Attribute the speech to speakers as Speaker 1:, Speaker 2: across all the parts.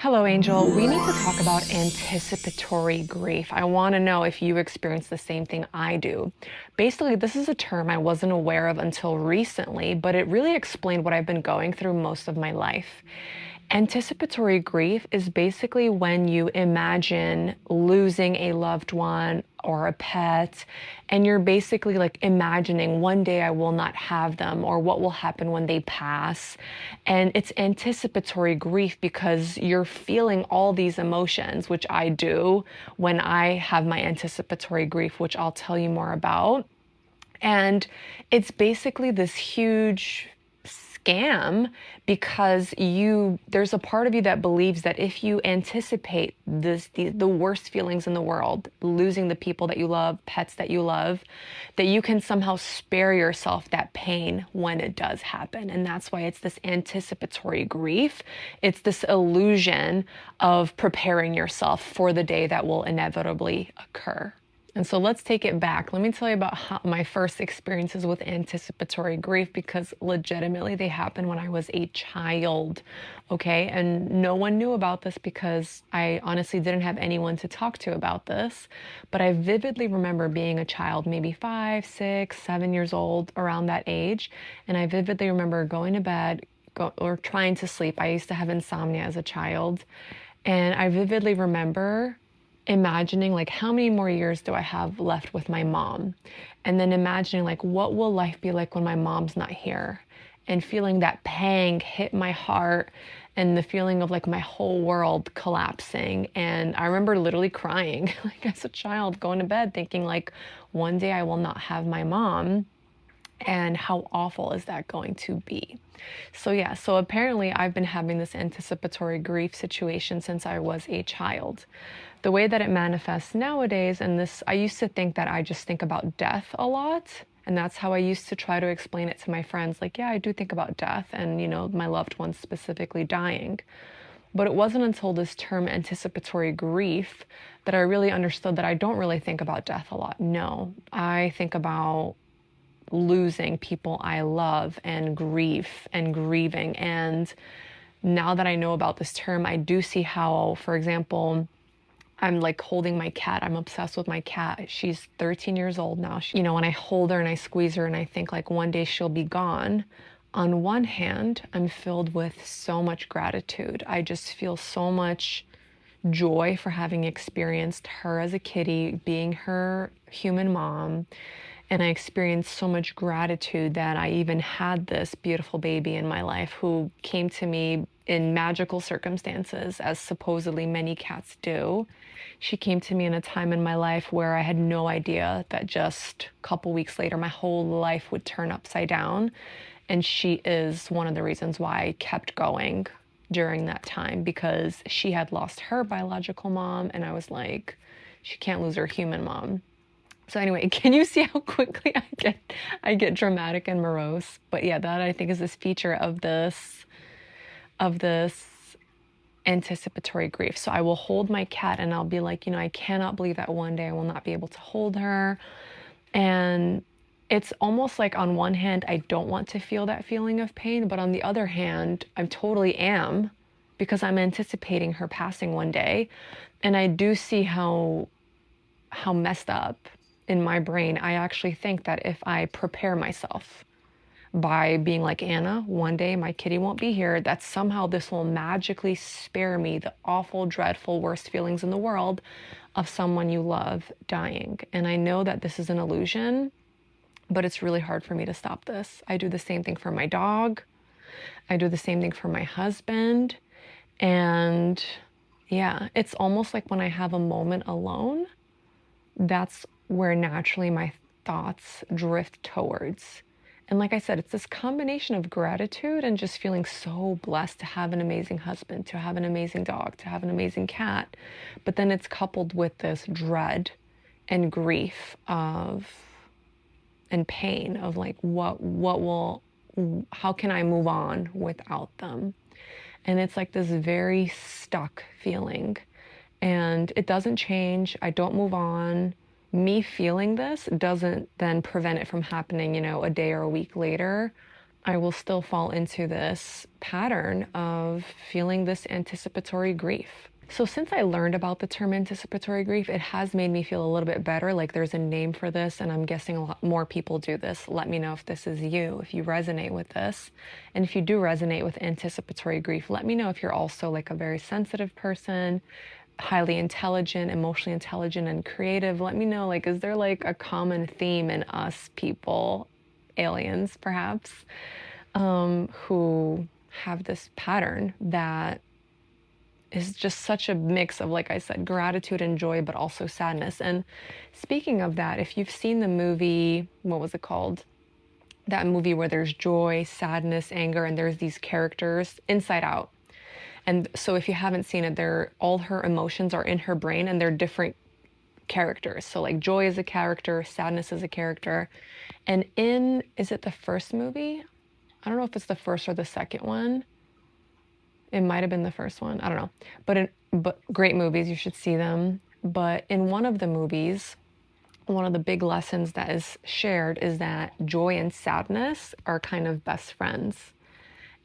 Speaker 1: Hello, Angel. We need to talk about anticipatory grief. I want to know if you experience the same thing I do. Basically, this is a term I wasn't aware of until recently, but it really explained what I've been going through most of my life. Anticipatory grief is basically when you imagine losing a loved one or a pet, and you're basically like imagining one day I will not have them or what will happen when they pass. And it's anticipatory grief because you're feeling all these emotions, which I do when I have my anticipatory grief, which I'll tell you more about. And it's basically this huge scam because there's a part of you that believes that if you anticipate the worst feelings in the world, losing the people that you love, pets that you love, that you can somehow spare yourself that pain when it does happen. And that's why it's this anticipatory grief. It's this illusion of preparing yourself for the day that will inevitably occur. And so let's take it back. Let me tell you about my first experiences with anticipatory grief, because legitimately they happened when I was a child, okay? And no one knew about this because I honestly didn't have anyone to talk to about this. But I vividly remember being a child, maybe 5, 6, 7 years old, around that age. And I vividly remember going to bed or trying to sleep. I used to have insomnia as a child. And I vividly remember imagining like how many more years do I have left with my mom, and then imagining like what will life be like when my mom's not here, and feeling that pang hit my heart and the feeling of like my whole world collapsing. And I remember literally crying like as a child, going to bed thinking like one day I will not have my mom, and how awful is that going to be? So yeah, so apparently I've been having this anticipatory grief situation since I was a child. The way that it manifests nowadays, and this, I used to think that I just think about death a lot. And that's how I used to try to explain it to my friends. Like, yeah, I do think about death and, my loved ones specifically dying. But it wasn't until this term anticipatory grief that I really understood that I don't really think about death a lot. No, I think about losing people I love and grief and grieving. And now that I know about this term, I do see how, for example, I'm like holding my cat. I'm obsessed with my cat. She's 13 years old now. When I hold her and I squeeze her and I think like one day she'll be gone, on one hand, I'm filled with so much gratitude. I just feel so much joy for having experienced her as a kitty, being her human mom. And I experienced so much gratitude that I even had this beautiful baby in my life who came to me in magical circumstances, as supposedly many cats do. She came to me in a time in my life where I had no idea that just a couple weeks later, my whole life would turn upside down. And she is one of the reasons why I kept going during that time, because she had lost her biological mom. And I was like, she can't lose her human mom. So anyway, can you see how quickly I get dramatic and morose? But yeah, that I think is this feature of this anticipatory grief. So I will hold my cat and I'll be like, I cannot believe that one day I will not be able to hold her. And it's almost like on one hand, I don't want to feel that feeling of pain, but on the other hand, I totally am, because I'm anticipating her passing one day. And I do see how messed up in my brain I actually think that if I prepare myself by being like, Anna, one day my kitty won't be here, that somehow this will magically spare me the awful, dreadful, worst feelings in the world of someone you love dying. And I know that this is an illusion, but it's really hard for me to stop this. I do the same thing for my dog. I do the same thing for my husband. And yeah, it's almost like when I have a moment alone, that's where naturally my thoughts drift towards. And like I said, it's this combination of gratitude and just feeling so blessed to have an amazing husband, to have an amazing dog, to have an amazing cat. But then it's coupled with this dread and grief and pain of like, how can I move on without them? And it's like this very stuck feeling. And it doesn't change. I don't move on. Me feeling this doesn't then prevent it from happening, a day or a week later. I will still fall into this pattern of feeling this anticipatory grief. So, since I learned about the term anticipatory grief, it has made me feel a little bit better. Like there's a name for this, and I'm guessing a lot more people do this. Let me know if this is you, if you resonate with this. And if you do resonate with anticipatory grief, let me know if you're also like a very sensitive person, highly intelligent, emotionally intelligent, and creative. Let me know, like, is there like a common theme in us people, aliens perhaps, who have this pattern that is just such a mix of, like I said, gratitude and joy, but also sadness. And speaking of that, if you've seen the movie, what was it called? That movie where there's joy, sadness, anger, and there's these characters, Inside Out. And so if you haven't seen it, they're all her emotions are in her brain and they're different characters. So like joy is a character, sadness is a character. And is it the first movie? I don't know if it's the first or the second one. It might have been the first one. I don't know. But great movies, you should see them. But in one of the movies, one of the big lessons that is shared is that joy and sadness are kind of best friends.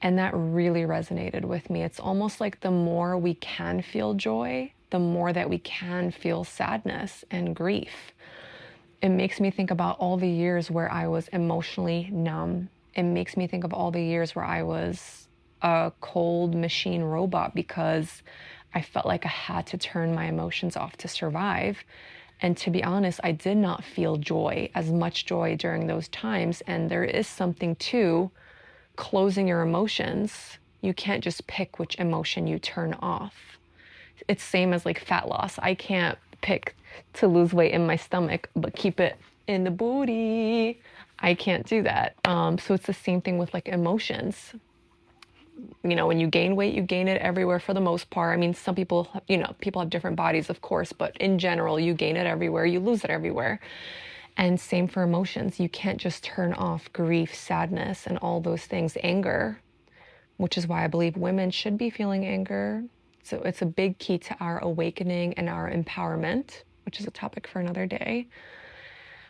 Speaker 1: And that really resonated with me. It's almost like the more we can feel joy, the more that we can feel sadness and grief. It makes me think about all the years where I was emotionally numb. It makes me think of all the years where I was a cold machine robot because I felt like I had to turn my emotions off to survive. And to be honest, I did not feel joy, as much joy during those times. And there is something to closing your emotions. You can't just pick which emotion you turn off. It's same as like fat loss. I can't pick to lose weight in my stomach, but keep it in the booty. I can't do that. So it's the same thing with like emotions. You know, when you gain weight, you gain it everywhere for the most part. I mean, some people, you know, people have different bodies, of course, but in general, you gain it everywhere, you lose it everywhere. And same for emotions. You can't just turn off grief, sadness, and all those things, anger, which is why I believe women should be feeling anger. So it's a big key to our awakening and our empowerment, which is a topic for another day.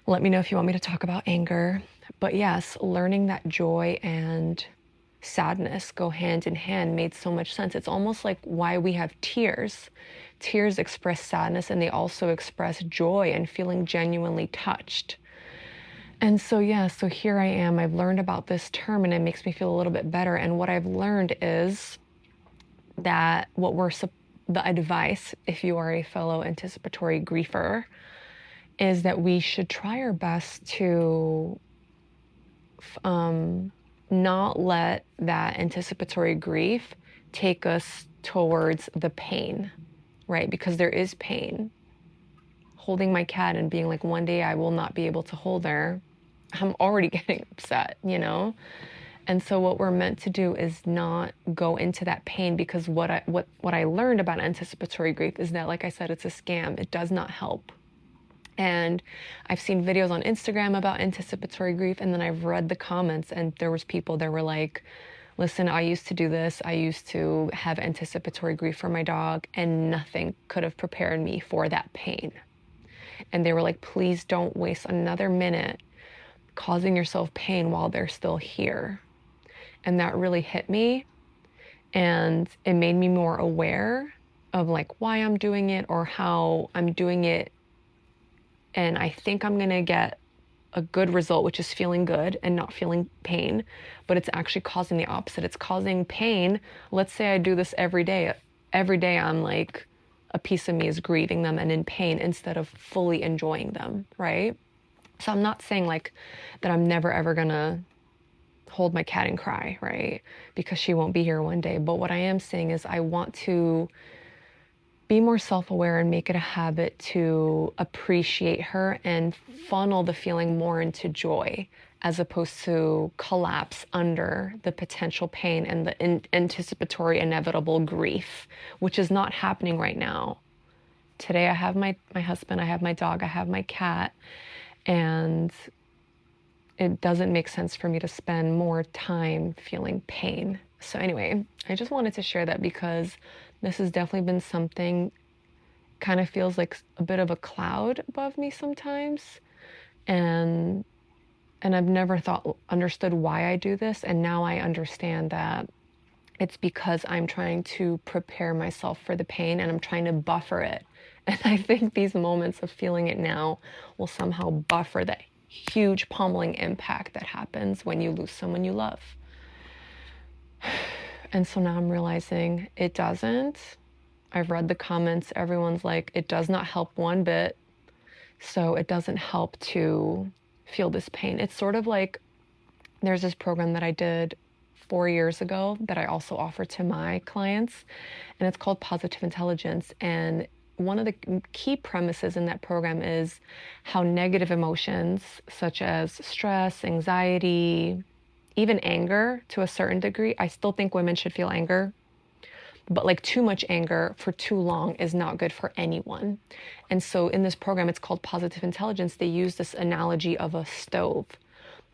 Speaker 1: Let me know if you want me to talk about anger. But yes, learning that joy and sadness go hand in hand made so much sense. It's almost like why we have tears. Tears express sadness and they also express joy and feeling genuinely touched. And so, yeah, so here I am. I've learned about this term and it makes me feel a little bit better. And what I've learned is that the advice, if you are a fellow anticipatory griefer, is that we should try our best to not let that anticipatory grief take us towards the pain, right? Because there is pain. Holding my cat and being like, one day I will not be able to hold her, I'm already getting upset, you know? And so what we're meant to do is not go into that pain, because what I learned about anticipatory grief is that, like I said, it's a scam. It does not help. And I've seen videos on Instagram about anticipatory grief, and then I've read the comments, and there was people that were like, listen, I used to do this. I used to have anticipatory grief for my dog, and nothing could have prepared me for that pain. And they were like, please don't waste another minute causing yourself pain while they're still here. And that really hit me. And it made me more aware of like why I'm doing it or how I'm doing it. And I think I'm going to get a good result, which is feeling good and not feeling pain, but it's actually causing the opposite. It's causing pain. Let's say I do this every day. Every day I'm like, a piece of me is grieving them and in pain instead of fully enjoying them, right? So I'm not saying like that I'm never ever gonna hold my cat and cry, right? Because she won't be here one day. But what I am saying is I want to be more self-aware and make it a habit to appreciate her and funnel the feeling more into joy, as opposed to collapse under the potential pain and the anticipatory inevitable grief, which is not happening right now. Today I have my husband, I have my dog, I have my cat, and it doesn't make sense for me to spend more time feeling pain. So anyway, I just wanted to share that because this has definitely been something, kind of feels like a bit of a cloud above me sometimes. And And I've never understood why I do this. And now I understand that it's because I'm trying to prepare myself for the pain and I'm trying to buffer it. And I think these moments of feeling it now will somehow buffer the huge pummeling impact that happens when you lose someone you love. And so now I'm realizing it doesn't. I've read the comments. Everyone's like, it does not help one bit. So it doesn't help to feel this pain. It's sort of like there's this program that I did 4 years ago that I also offer to my clients, and it's called Positive Intelligence. And one of the key premises in that program is how negative emotions such as stress, anxiety, even anger to a certain degree. I still think women should feel anger, but like too much anger for too long is not good for anyone. And so in this program, it's called Positive Intelligence. They use this analogy of a stove.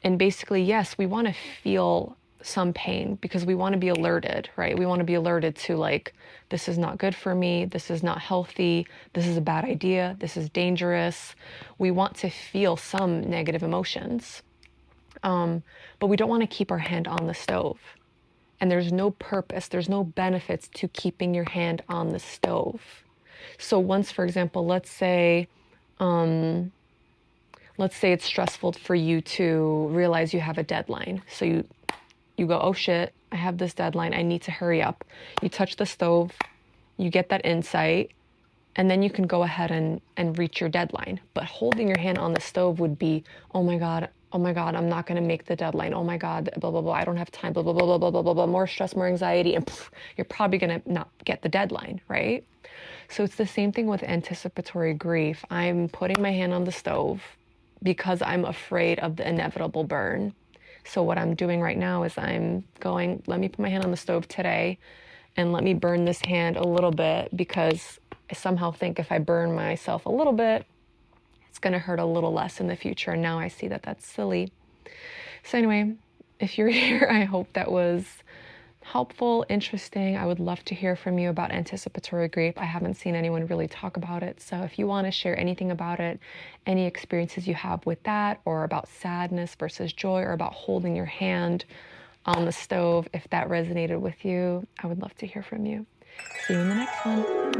Speaker 1: And basically, yes, we want to feel some pain because we want to be alerted, right? We want to be alerted to like, this is not good for me. This is not healthy. This is a bad idea. This is dangerous. We want to feel some negative emotions. But we don't want to keep our hand on the stove. And there's no purpose, there's no benefits to keeping your hand on the stove. So once, for example, let's say it's stressful for you to realize you have a deadline. So you go, oh shit, I have this deadline, I need to hurry up. You touch the stove, you get that insight, and then you can go ahead and reach your deadline. But holding your hand on the stove would be, oh my God, I'm not gonna make the deadline. Oh my God, blah, blah, blah, I don't have time, blah, blah, blah, blah, blah, blah, blah, blah, more stress, more anxiety, and you're probably gonna not get the deadline, right? So it's the same thing with anticipatory grief. I'm putting my hand on the stove because I'm afraid of the inevitable burn. So what I'm doing right now is I'm going, let me put my hand on the stove today and let me burn this hand a little bit, because I somehow think if I burn myself a little bit, it's going to hurt a little less in the future. And now I see that that's silly. So anyway, if you're here, I hope that was helpful, interesting. I would love to hear from you about anticipatory grief. I haven't seen anyone really talk about it. So if you want to share anything about it, any experiences you have with that, or about sadness versus joy, or about holding your hand on the stove, if that resonated with you, I would love to hear from you. See you in the next one.